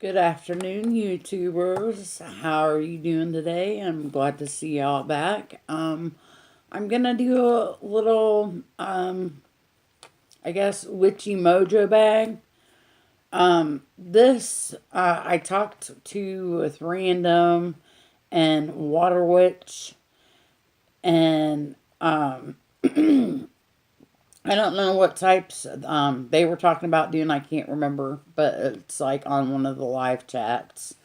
Good afternoon, YouTubers. How are you doing today? I'm glad to see y'all back. I'm gonna do a little, I guess, Witchy Mojo bag. I talked to with Random and WaterWitch, and, I don't know what types they were talking about doing. I can't remember, but it's like on one of the live chats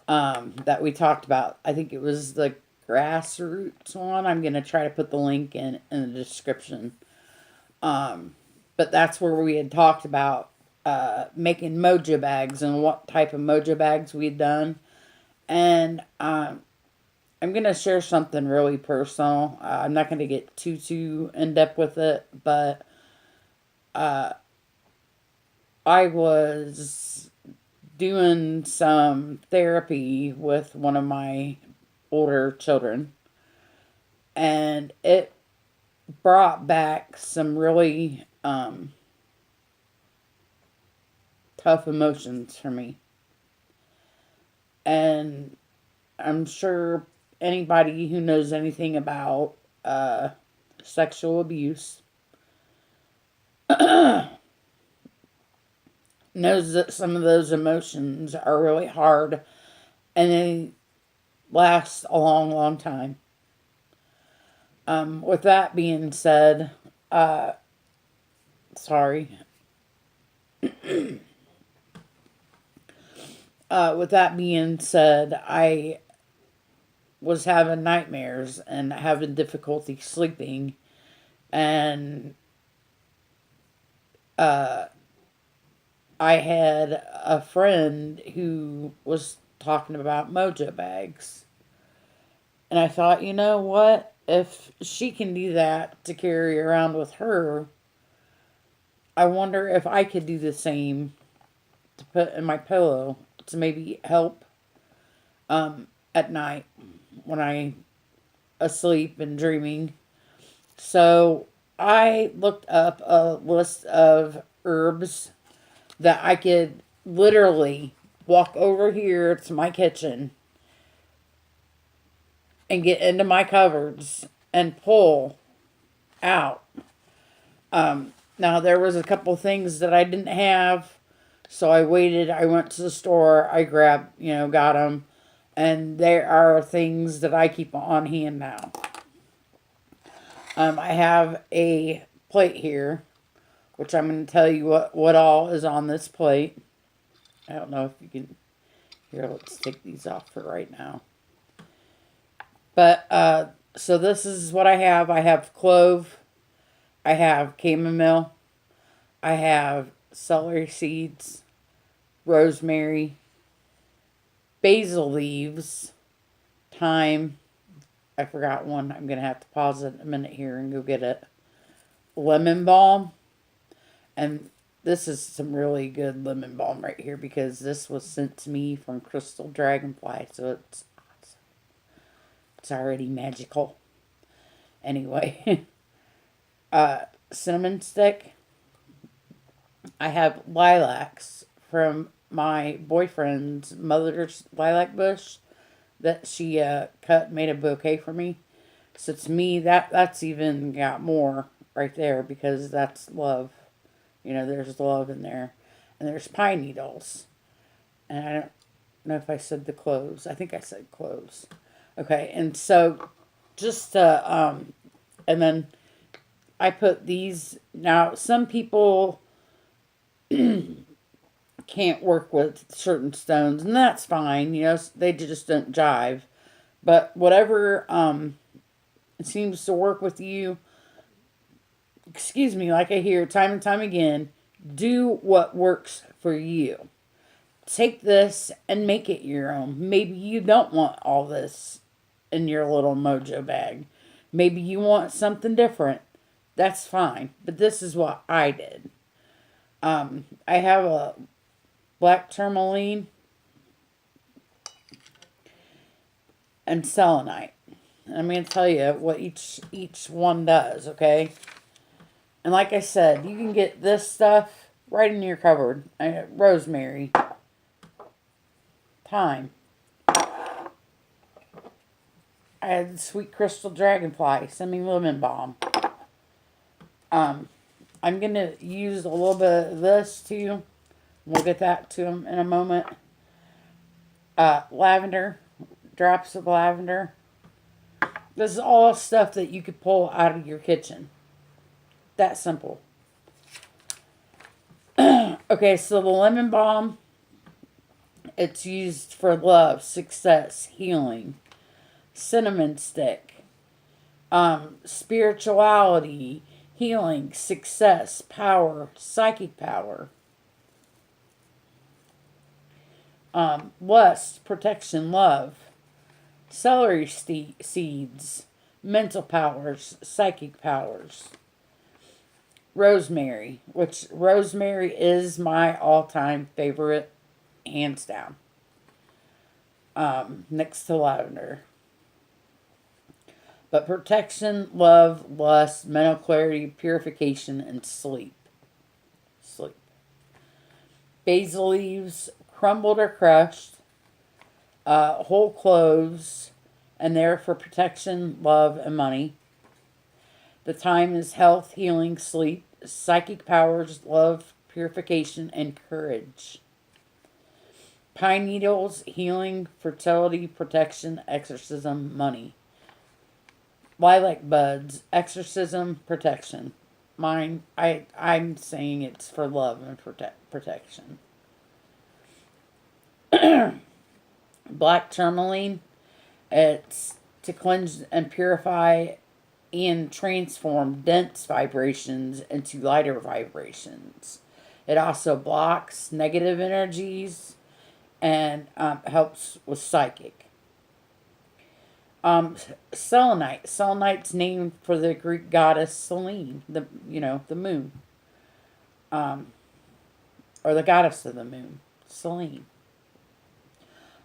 that we talked about. I think it was the grassroots one. I'm gonna try to put the link in the description. But that's where we had talked about making mojo bags and what type of mojo bags we'd done. And I'm gonna share something really personal. I'm not gonna get too in depth with it, but I was doing some therapy with one of my older children, and it brought back some really tough emotions for me. And I'm sure anybody who knows anything about sexual abuse knows that some of those emotions are really hard and they last a long time. With that being said, sorry. With that being said, I was having nightmares and having difficulty sleeping, and I had a friend who was talking about mojo bags. And I thought, you know what? If she can do that to carry around with her, I wonder if I could do the same to put in my pillow to maybe help at night when I'm asleep and dreaming. So I looked up a list of herbs that I could literally walk over here to my kitchen and get into my cupboards and pull out. Now, there was a couple things that I didn't have, so I waited. I went to the store. I grabbed, got them. And there are things that I keep on hand now. I have a plate here, which I'm going to tell you what all is on this plate. I don't know if you can... Here, let's take these off for right now. But, so this is what I have. I have clove. I have chamomile. I have celery seeds. Rosemary. Basil leaves. Thyme. I forgot one. I'm going to have to pause it a minute here and go get it. Lemon balm. And this is some really good lemon balm right here because this was sent to me from Crystal Dragonfly. So it's already magical. Anyway. Cinnamon stick. I have lilacs from my boyfriend's mother's lilac bush that she cut and made a bouquet for me. So to me, that's even got more right there because that's love. There's love in there. And there's pine needles. And I don't know if I said the cloves. I think I said cloves. Okay, and so just and then I put these. Now, some people can't work with certain stones, and that's fine. They just don't jive. But whatever seems to work with you, excuse me, like I hear time and time again, do what works for you. Take this and make it your own. Maybe you don't want all this in your little mojo bag. Maybe you want something different. That's fine. But this is what I did. I have a black tourmaline and selenite. I'm going to tell you what each one does, okay? And like I said, you can get this stuff right in your cupboard. Rosemary. Thyme. I had Sweet Crystal Dragonfly, semi-lemon balm. I'm going to use a little bit of this too. We'll get that to them in a moment. Lavender, drops of lavender. This is all stuff that you could pull out of your kitchen. That simple. Okay, so the lemon balm, it's used for love, success, healing. Cinnamon stick, spirituality, healing, success, power, psychic power. Lust, protection, love. Celery seeds, mental powers, psychic powers. Rosemary, which rosemary is my all-time favorite, hands down. Next to lavender. But protection, love, lust, mental clarity, purification, and sleep. Sleep. Basil leaves, crumbled or crushed. Whole cloves, and they're for protection, love, and money. The thyme is health, healing, sleep, psychic powers, love, purification, and courage. Pine needles, healing, fertility, protection, exorcism, money. Lilac buds, exorcism, protection. Mine, I'm saying it's for love and protection. Black tourmaline, it's to cleanse and purify and transform dense vibrations into lighter vibrations. It also blocks negative energies and helps with psychic. Selenite. Selenite's named for the Greek goddess Selene, the moon, or the goddess of the moon, Selene.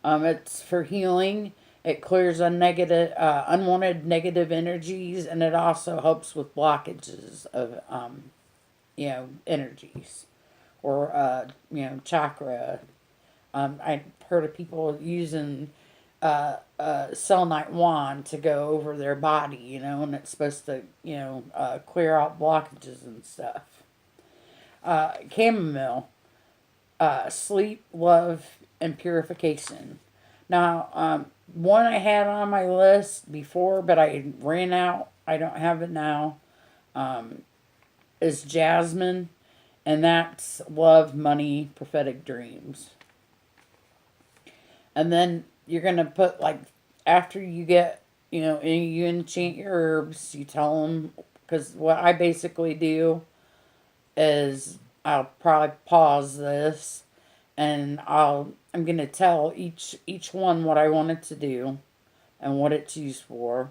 It's for healing. It clears unwanted negative energies, and it also helps with blockages of energies or chakra. I've heard of people using selenite wand to go over their body, and it's supposed to, clear out blockages and stuff. Chamomile, sleep, love, and purification. Now, one I had on my list before, but I ran out. I don't have it now. Is Jasmine, and that's love, money, prophetic dreams. And then you're going to put, after you get, you enchant your herbs, you tell them, because what I basically do is I'll probably pause this, and I'm going to tell each one what I want it to do and what it's used for.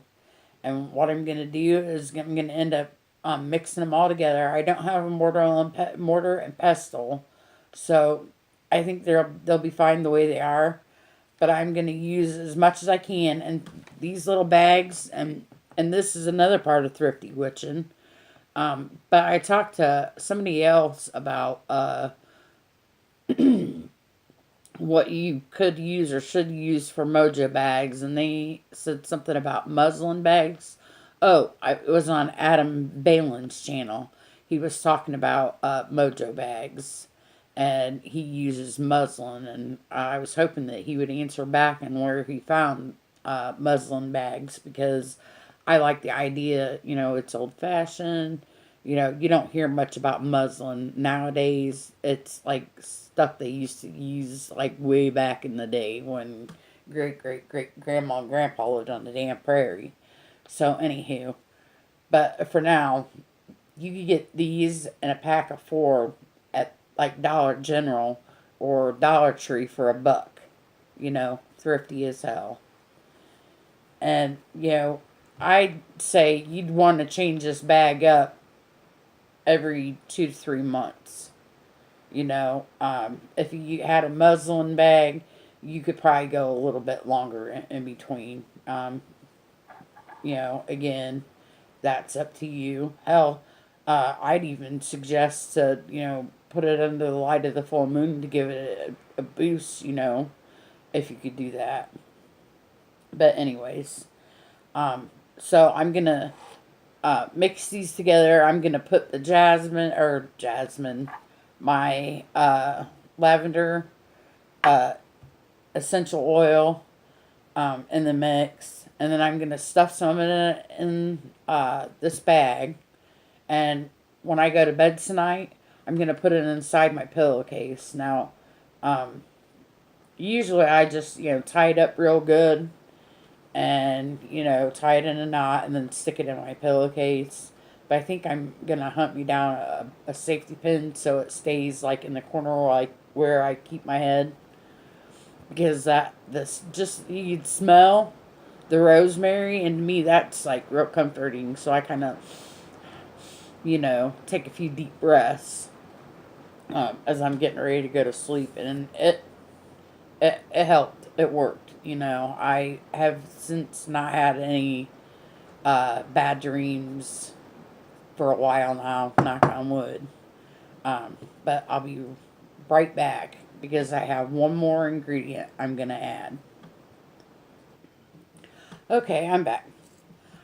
And what I'm going to do is I'm going to end up mixing them all together. I don't have a mortar and pestle, so I think they'll be fine the way they are. But I'm going to use as much as I can. And these little bags, and this is another part of thrifty witching. But I talked to somebody else about what you could use or should use for Mojo bags. And they said something about muslin bags. Oh, it was on Adam Balin's channel. He was talking about Mojo bags. And he uses muslin, and I was hoping that he would answer back and where he found muslin bags, because I like the idea, it's old-fashioned, you don't hear much about muslin nowadays. It's like stuff they used to use like way back in the day when great-great-great-grandma and grandpa lived on the damn prairie. So anywho, but for now, you can get these in a pack of 4 at like Dollar General or Dollar Tree for $1. Thrifty as hell. And, I'd say you'd want to change this bag up every 2 to 3 months. If you had a muslin bag, you could probably go a little bit longer in between. Again, that's up to you. Hell, I'd even suggest to, put it under the light of the full moon to give it a boost, if you could do that. But anyways, so I'm gonna mix these together. I'm gonna put the jasmine, my lavender uh, essential oil in the mix, and then I'm gonna stuff some of it in this bag. And when I go to bed tonight, I'm gonna put it inside my pillowcase. Now, um, usually I just tie it up real good and tie it in a knot and then stick it in my pillowcase. But I think I'm gonna hunt me down a safety pin so it stays like in the corner like where I keep my head, because that this just you can smell the rosemary, and to me that's like real comforting. So I kind of take a few deep breaths as I'm getting ready to go to sleep, and it helped. It worked. I have since not had any bad dreams for a while now, knock on wood. But I'll be right back because I have one more ingredient I'm going to add. Okay, I'm back.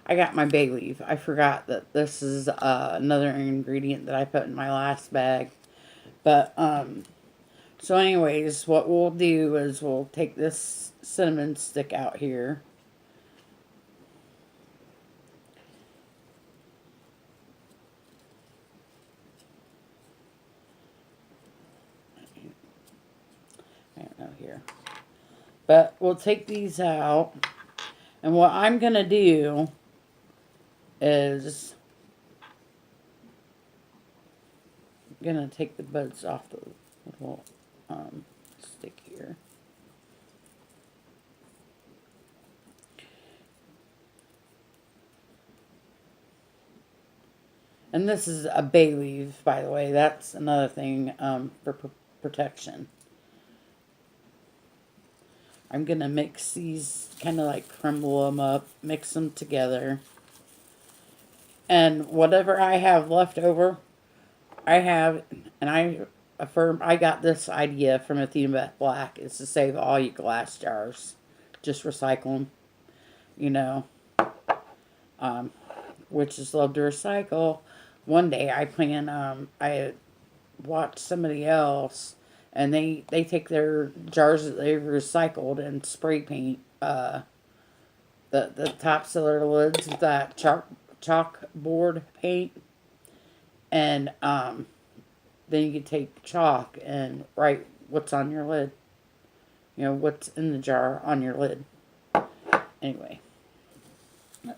I got my bay leaf. I forgot that this is another ingredient that I put in my last bag. But, so anyways, what we'll do is we'll take this cinnamon stick out here. I don't know here. But we'll take these out. And what I'm going to do is I'm going to take the buds off the little stick here. And this is a bay leaf, by the way. That's another thing for protection. I'm going to mix these, kind of like crumble them up, mix them together. And whatever I have left over, and I affirm, I got this idea from Athena Beth Black, is to save all your glass jars. Just recycle them, witches love to recycle. One day I plan, I watched somebody else, and they take their jars that they've recycled and spray paint the tops of their lids with that chalkboard paint, and then you can take chalk and write what's on your lid, what's in the jar on your lid. Anyway,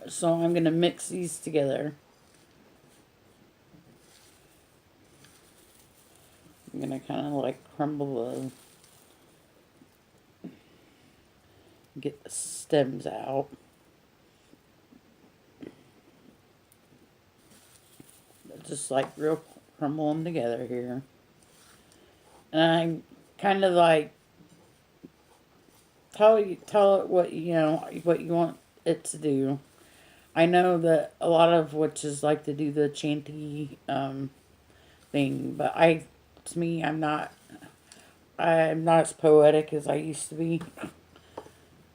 so I'm gonna mix these together. I'm gonna kind of like crumble get the stems out. Just like real crumble them together here. And I'm kind of like tell it what what you want it to do. I know that a lot of witches like to do the chanty thing, but to me, I'm not as poetic as I used to be.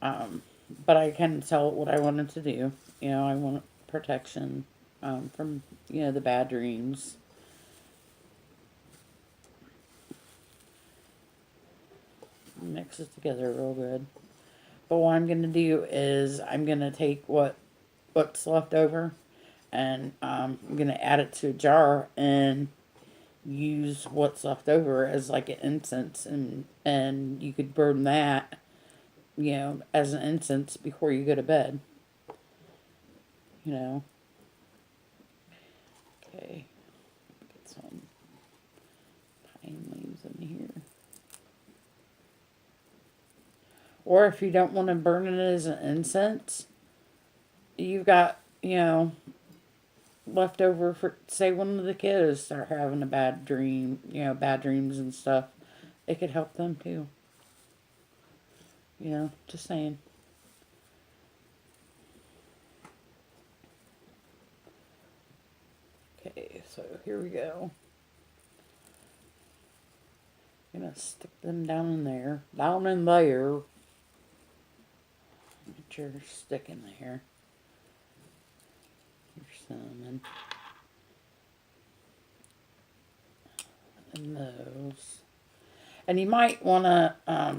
But I can tell it what I wanted to do. I want protection from the bad dreams. Mix it together real good. But what I'm gonna do is I'm gonna take what's left over, and I'm gonna add it to a jar and use what's left over as like an incense, and you could burn that as an incense before you go to bed. Okay, get some pine leaves in here. Or if you don't want to burn it as an incense, you've got, left over for, say, one of the kids start having a bad dream, bad dreams and stuff. It could help them too. Just saying. Okay, so here we go. I'm gonna stick them down in there. Down in there. let your stick in there. Your cinnamon. And those. And you might want to, I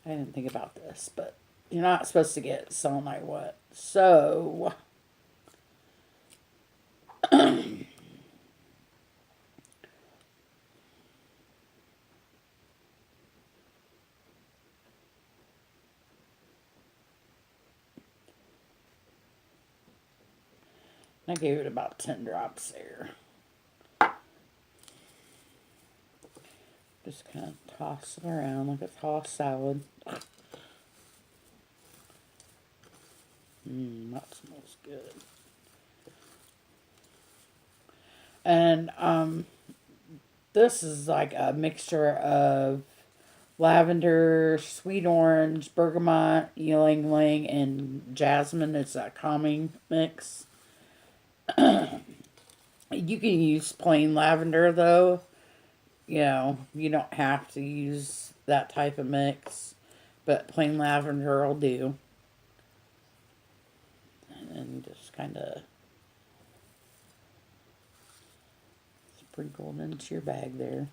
didn't think about this, but you're not supposed to get selenite wet. So, I gave it about 10 drops there. Just kind of toss it around like a tossed salad. That smells good. And this is like a mixture of lavender, sweet orange, bergamot, ylang ylang, and jasmine. It's a calming mix. You can use plain lavender though. You know, you don't have to use that type of mix, but plain lavender will do. And just kind of sprinkle it into your bag there.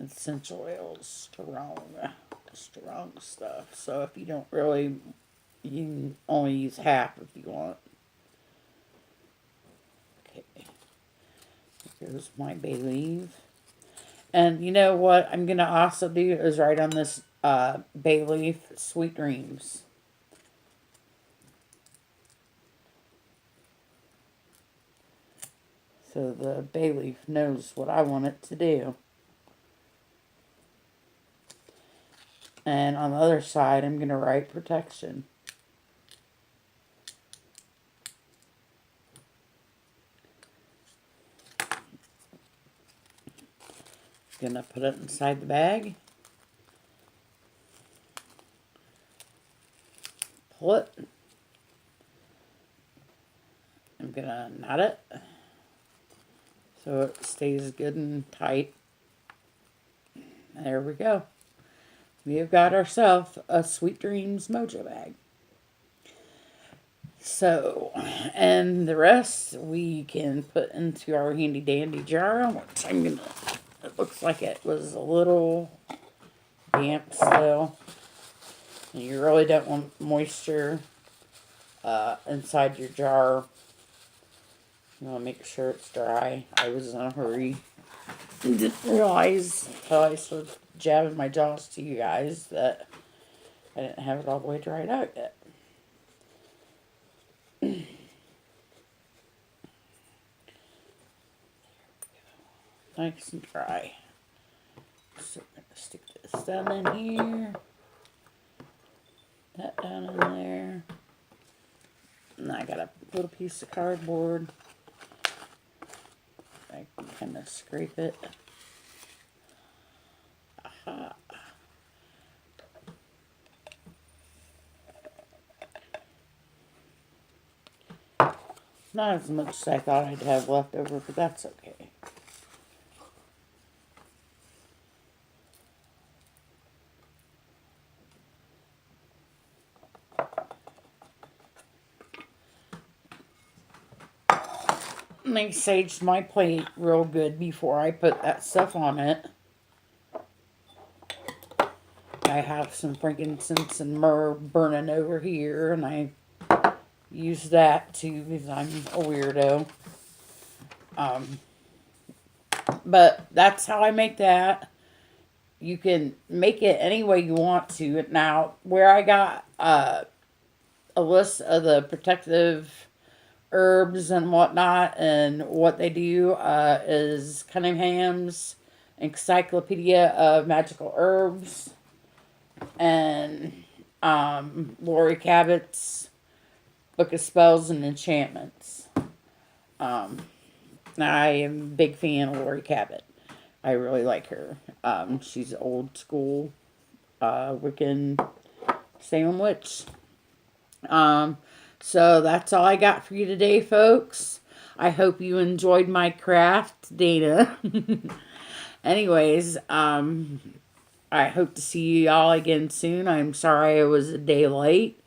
Essential oils, strong stuff. So if you don't really, you can only use half if you want. Okay, here's my bay leaf. And you know what I'm gonna also do is write on this bay leaf, sweet dreams. So the bay leaf knows what I want it to do. And on the other side, I'm going to write protection. Going to put it inside the bag. Pull it. I'm going to knot it so it stays good and tight. There we go. We have got ourselves a Sweet Dreams Mojo bag. So, and the rest we can put into our handy dandy jar, which I'm gonna, it looks like it was a little damp still. And you really don't want moisture inside your jar. You want to make sure it's dry. I was in a hurry. Didn't realize until I started jabbing my jaws to you guys that I didn't have it all the way dried out yet. Nice and dry. So I'm going to stick this down in here. That down in there. And I got a little piece of cardboard. I can kind of scrape it. Aha. Not as much as I thought I'd have left over, but that's okay. And I saged my plate real good before I put that stuff on it. I have some frankincense and myrrh burning over here, and I use that too because I'm a weirdo. But that's how I make that. You can make it any way you want to. Now, where I got a list of the protective herbs and whatnot and what they do is Cunningham's Encyclopedia of Magical Herbs and Lori Cabot's Book of Spells and Enchantments. I am a big fan of Lori Cabot. I really like her. She's old school Wiccan Salem witch. So that's all I got for you today, folks. I hope you enjoyed my craft, Dana. Anyways, I hope to see y'all again soon. I'm sorry I was a day late.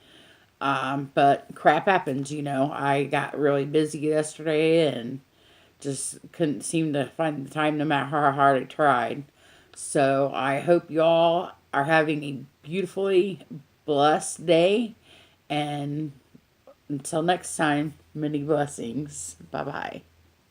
But crap happens, you know. I got really busy yesterday and just couldn't seem to find the time no matter how hard I tried. So I hope y'all are having a beautifully blessed day. And until next time, many blessings. Bye bye.